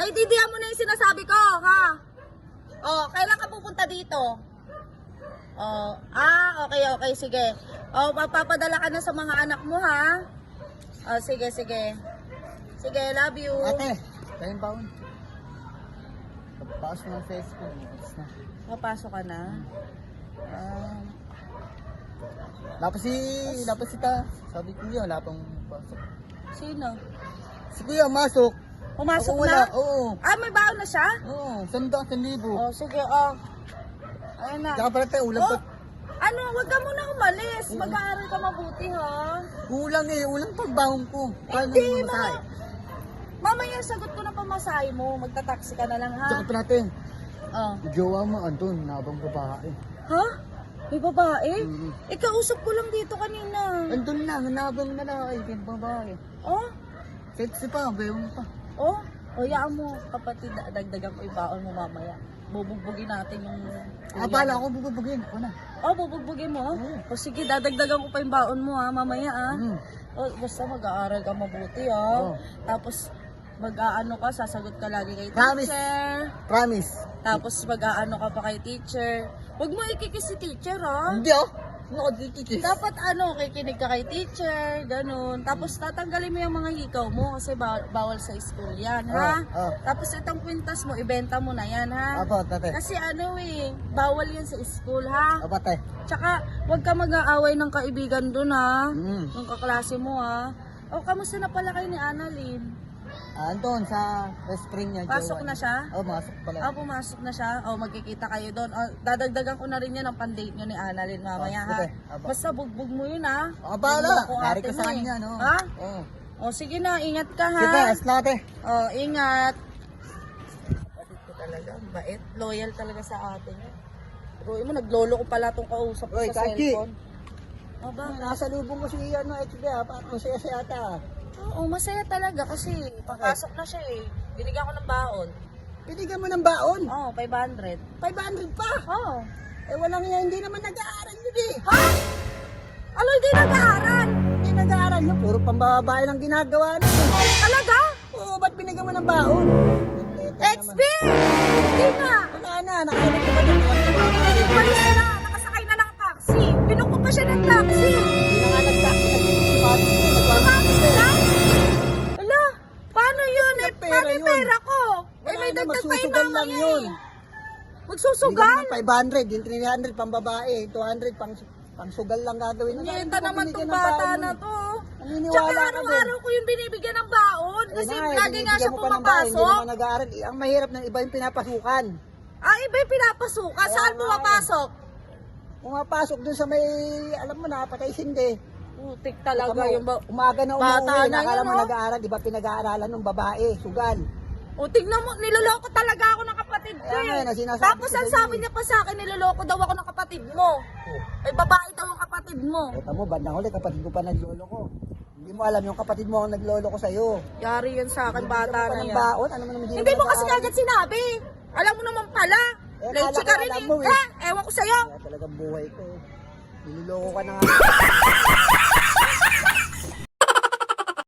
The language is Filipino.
Naiintindihan mo na yung sinasabi ko, ha? Oh, kailan ka pupunta dito? Oh, okay, sige. Oh, papadala ka na sa mga anak mo, ha? Oh, sige. Sige, love you. Ate, tayong baon. Pagpasok ng sa school. Na. Papasok ka na? Lapos si ta. Sabi ko yun, wala pang pasok. Sino? Si kuya, masok. Pumasok Ako na? wala, oo. May baon na siya? Oo, 100,000. Oh, sige, ayun na. Tsaka pala tayo, ulang pa. Huwag ka muna umalis. Mag-aaral ka mabuti, ha? Ulang pagbaon ko. Paano Hindi, mo masahe? Mamaya sagot ko na pamasahe mo. Magta-taxi ka na lang, ha? Tsaka pala tayo, Oh. jowa mo, Anton, nabang babae. Ha? May babae? Mhm. Ikausap ko lang dito kanina. Anton lang, nabang lalaki, babae. Oh? Sexy pa, bayon pa. Oh? Yaan mo, kapatid. Dagdagan ko yung baon mo mamaya. Bubugbugin natin yung... Bala ako bububugin. Ako na. Bubugbugin mo? O sige, dadagdagan ko pa yung baon mo, ha, mamaya, ha? Mm. Basta mag-aaral ka mabuti, ha? Oo. Tapos, mag-aano ka, sasagot ka lagi kay Promise. teacher. Promise. Tapos, mag-aano ka pa kay teacher. Huwag mo ikikis si teacher, ha? Hindi oh. Ano ko dikikis? Dapat kikinig ka kay teacher, ganun. Tapos tatanggalin mo yung mga hikaw mo kasi bawal sa school yan, ha? Tapos itong kwintas mo, ibenta mo na yan, ha? Apo, tate. Kasi bawal yan sa school, ha? Apo, tate. Tsaka, huwag ka mag-aaway ng kaibigan dun, ha? Mm. Ng kaklase mo, ha? Kamusta na pala kayo ni Annalyn? Anton, sa restaurant niya. Pasok jowa na niya. siya? Masok pala. Pumasok na siya. Magkikita kayo doon. Dadagdagan ko na rin yan ang pan-date nyo ni Annalyn mamaya, ha? sige. Apo. Basta bugbog mo yun, ha? Bala. Bugbog ko Nari ate ka mo, sa kanya, no? Ha? Oo. Sige na, ingat ka, ha? Sige, aslate. Ingat. Kapit ko talaga, bait. Loyal talaga sa atin. Roy mo, naglolo ko pala itong kausap ko Uy, sa Kaki. cellphone. Ba? Nasa lubong ko si HB, parang masaya-saya ata. Oo, masaya talaga kasi papasok na siya eh. Binigyan ko ng baon. Pinigyan mo ng baon. 500. 500 pa. Oo. Walang yan, hindi naman nag-aaral yun eh. Ha? Hindi nag-aaral? Hindi nag-aaral yun, puro pambababae lang ginagawa nyo. Talaga? Oo, ba't binigyan mo ng baon? XB! Hindi na! Wala na, nakainit ka ba ng Palis na! Nakasakay na ng taxi! Pinuko pa siya ng taxi! Hindi na nga nag-taxi, nag-taxi. Tumakas na? Ala, paano yun? Pera Paano yung yun. pera ko? Wala May na, dagdag pa yung magsusugal lang mamaya yun. Magsusugal? Bigyan mo ng 500, yung 300 pang babae, 200 pang sugal lang gagawin. Nyeta naman tong bata na to. Naniniwala Tsaka ka din. araw-araw ko yung binibigyan ng baon. Kasi lagi nga siya Hindi pumapasok. naman nag-aaral. Ang mahirap ng iba yung pinapasukan. Iba yung pinapasukan. Saan nga pumapasok? Pumapasok dun sa may, alam mo na, patay sindi. Putik talaga yung Umaga na bata umuwi, na nakala yun, mo no? nag-aaral, di ba pinag-aaralan ng babae, sugal. Tignan mo, niloloko talaga ako ng kapatid ko Kaya nga yun, eh. sinasabi Tapos ko ang sa'yo sabi niya pa sa akin, niloloko daw ako ng kapatid mo. Ay babae daw ang kapatid mo. Eta mo, bandang huli, kapatid ko pa naglolo ko. Hindi mo alam, yung kapatid mo ang naglolo ko sa'yo. Yari yan sa akin, bata na yan. Baon, ano mo naman Hindi mo kasi agad sinabi. Alam mo naman pala. Leche ka rin alam mo eh. Ewan ko sa'yo. Kaya talagang buhay ko. Niloloko ka na nga.